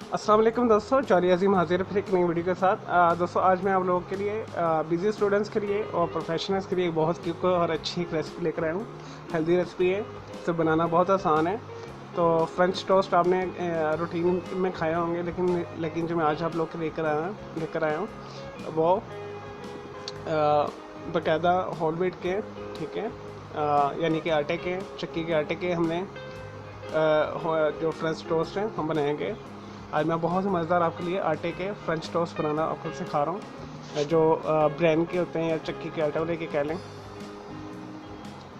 अस्सलाम वालेकुम दोस्तों, चौधरी अजीम हाजिर फिर एक नई वीडियो के साथ। दोस्तों आज मैं आप लोगों के लिए बिजी स्टूडेंट्स के लिए और प्रोफेशनल्स के लिए एक बहुत क्विक और अच्छी एक रेसिपी लेकर आया हूँ। हेल्दी रेसिपी है, इसे बनाना बहुत आसान है। तो फ्रेंच टोस्ट आपने रूटीन में खाए होंगे, लेकिन जो मैं आज आप लोग के लेकर आया हूँ वो बाकायदा होल व्हीट के, ठीक है, यानी कि आटे के, चक्की के आटे के हमने जो फ्रेंच टोस्ट हैं हम बनाएंगे। आज मैं बहुत ही मज़ेदार आपके लिए आटे के फ्रेंच टोस्ट बनाना आपको सिखा रहा हूँ, जो ब्रांड के होते हैं या चक्की के आटे वाले के कह लें।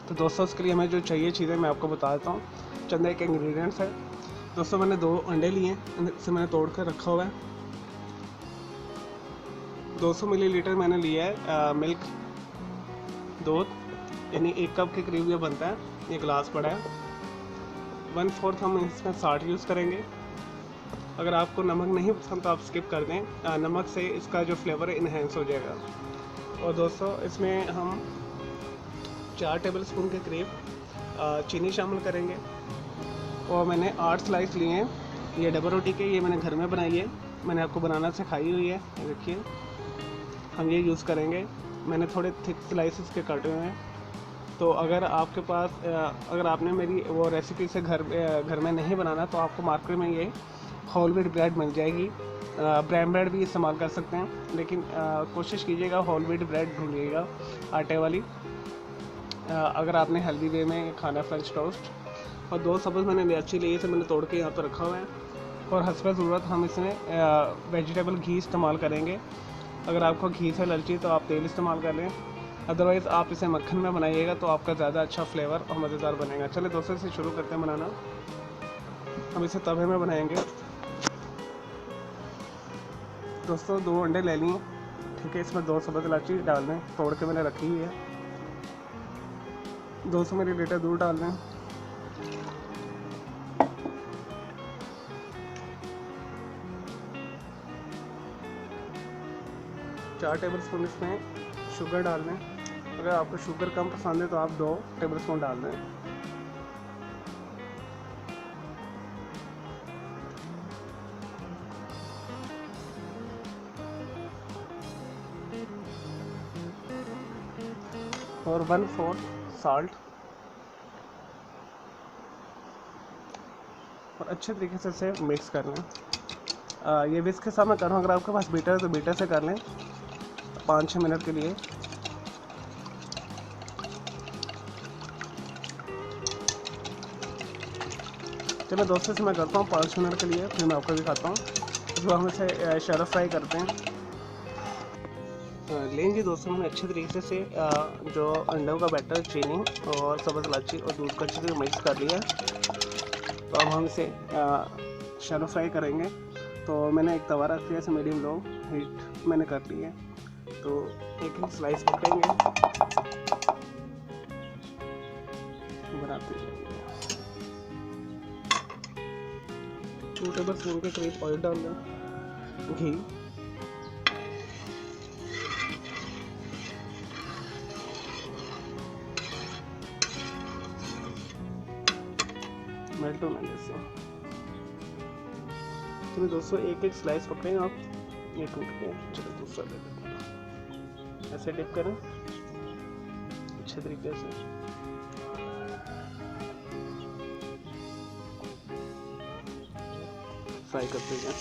तो दोस्तों इसके लिए हमें जो चाहिए चीज़ें मैं आपको बता देता हूँ। चंद एक इंग्रेडिएंट्स है दोस्तों। मैंने 2 अंडे लिए हैं, इसे मैंने तोड़ कर रखा हुआ है। 200 मिलीलीटर मैंने लिया है मिल्क, दूध, यानी 1 कप के करीब ये बनता है। ये गिलास पड़ा है। 1/4 हम इसमें साल्ट यूज़ करेंगे। अगर आपको नमक नहीं पसंद तो आप स्किप कर दें, नमक से इसका जो फ्लेवर है इन्हेंस हो जाएगा। और दोस्तों इसमें हम 4 टेबलस्पून के करीब चीनी शामिल करेंगे। और मैंने 8 स्लाइस लिए हैं, ये डबल रोटी के, ये मैंने घर में बनाई है, मैंने आपको बनाना सिखाई हुई है। देखिए हम ये यूज़ करेंगे। मैंने थोड़े थिक स्लाइसेस के काटे हुए हैं। तो अगर आपके पास अगर आपने मेरी वो रेसिपी से घर में नहीं बनाना तो आपको मार्केट में ये होल व्हीट ब्रेड मिल जाएगी। ब्राउन ब्रेड भी इस्तेमाल कर सकते हैं, लेकिन कोशिश कीजिएगा होल व्हीट ब्रेड ढूंढिएगा आटे वाली, अगर आपने हेल्दी वे में खाना फ्रेंच टोस्ट। और 2 सब्ज़ मैंने इलायची ली, इसे मैंने तोड़ के यहाँ पर रखा हुआ है। और हस्ब ज़रूरत हम इसमें वेजिटेबल घी इस्तेमाल करेंगे। अगर आपको घी से एलर्जी तो आप तेल इस्तेमाल कर लें, अदरवाइज़ आप इसे मक्खन में बनाइएगा तो आपका ज़्यादा अच्छा फ्लेवर और मज़ेदार बनेगा। चलिए दोस्तों इसे शुरू करते हैं बनाना। हम इसे तवे में बनाएंगे। दोस्तों 2 अंडे ले लिए, ठीक है, इसमें 2 सब्ज़ इलायची डाल दें, तोड़ के मैंने रखी हुई है। 200 मिलीलीटर दूध डाल दें। चार टेबलस्पून इसमें शुगर डाल दें। अगर आपको शुगर कम पसंद है तो आप 2 टेबलस्पून डाल दें। और 1/4 साल्ट, और अच्छे तरीके से इसे मिक्स कर लें। ये विस्क के साथ मैं कर रहा हूँ, अगर आपके पास बीटर है तो बीटर से कर लें 5-6 मिनट के लिए। चलो दोस्तों से मैं करता हूँ 5 मिनट के लिए, फिर मैं आपको दिखाता हूँ। जो हम इसे शैलो फ्राई करते हैं। लेंगे दोस्तों, मैंने अच्छे तरीके से जो अंडों का बैटर, चीनी और सब्ज़ इलायची और दूध को अच्छे से मिक्स कर लिया। तो अब हम इसे शैलो फ्राई करेंगे। तो मैंने एक तवा रख दिया, इसे मीडियम लो हीट मैंने कर ली है। तो एक स्लाइस पकड़ेंगे, बनाते जाएंगे। 2 टेबलस्पून के करीब ऑयल डाल दें, घी, मेल्ट होने जैसे। चलो दोस्तों एक स्लाइस पकड़ेंगे आप, ये टूट गया। चलो दूसरा ले लेते हैं। ऐसे डिप करें अच्छे तरीके से। फ्राई करते हैं।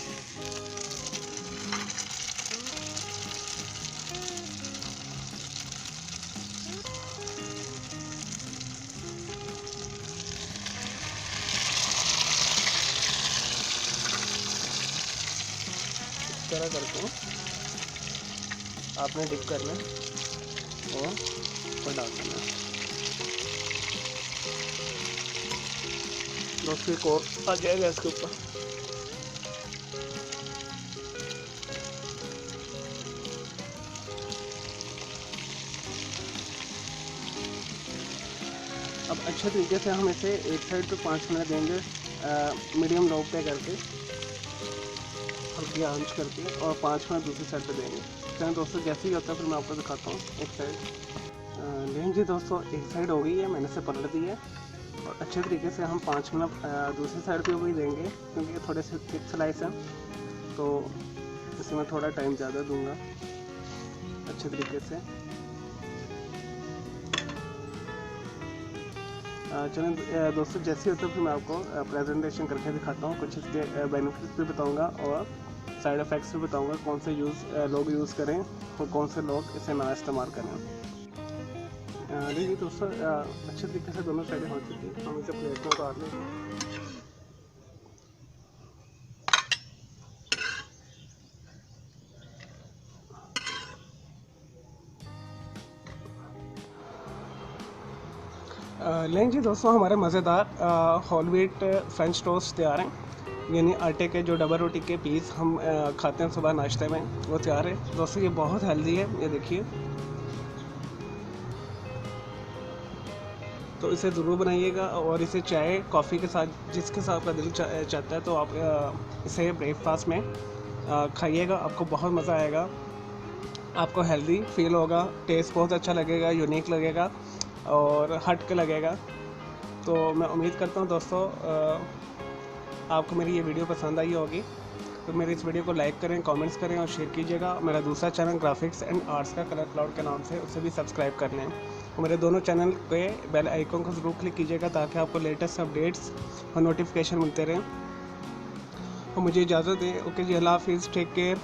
इस तरह करके आपने डिप करना और ऊपर डाल देना। दोस्तों एक और आ जाएगा इसके ऊपर। अब अच्छे तरीके से हम इसे एक साइड पे 5 मिनट देंगे, मीडियम लो पे करके, हल्की आंच करके, और 5 मिनट दूसरी साइड पे देंगे। चलिए दोस्तों जैसे ही होता है फिर मैं आपको दिखाता हूँ। एक साइड लेंगे दोस्तों, एक साइड हो गई है, मैंने इसे पलट दी है। और अच्छे तरीके से हम 5 मिनट दूसरी साइड पे भी देंगे, क्योंकि ये थोड़े से थिक स्लाइस हैं तो इसमें थोड़ा टाइम ज़्यादा दूंगा अच्छे तरीके से। चलें दोस्तों, जैसे होता है फिर मैं आपको प्रेजेंटेशन करके दिखाता हूँ, कुछ इसके बेनिफिट्स भी बताऊँगा और साइड इफ़ेक्ट्स भी बताऊँगा, कौन से लोग यूज़ करें और कौन से लोग इसे ना इस्तेमाल करें। देखिए दोस्तों, अच्छे तरीके से दोनों साइडें हो चुकी हैं, हम इसे प्लेट में उतार लेंगे। लें जी दोस्तों, हमारे मज़ेदार होल व्हीट फ्रेंच टोस्ट तैयार हैं, यानी आटे के जो डबल रोटी के पीस हम खाते हैं सुबह नाश्ते में, वो तैयार है दोस्तों। ये बहुत हेल्दी है, ये देखिए। तो इसे ज़रूर बनाइएगा और इसे चाय कॉफ़ी के साथ जिसके साथ आपका दिल चाहता है तो आप इसे ब्रेकफास्ट में खाइएगा, आपको बहुत मज़ा आएगा, आपको हेल्दी फील होगा, टेस्ट बहुत अच्छा लगेगा, यूनिक लगेगा और हट के लगेगा। तो मैं उम्मीद करता हूँ दोस्तों आपको मेरी ये वीडियो पसंद आई होगी। तो मेरे इस वीडियो को लाइक करें, कमेंट्स करें और शेयर कीजिएगा। मेरा दूसरा चैनल ग्राफिक्स एंड आर्ट्स का कलर क्लाउड के नाम से, उसे भी सब्सक्राइब कर लें और मेरे दोनों चैनल पे बेल आइकन को ज़रूर क्लिक कीजिएगा ताकि आपको लेटेस्ट अपडेट्स और नोटिफिकेशन मिलते रहें। और मुझे इजाज़त दें। ओके जी, अल्लाह हाफिज़, टेक केयर।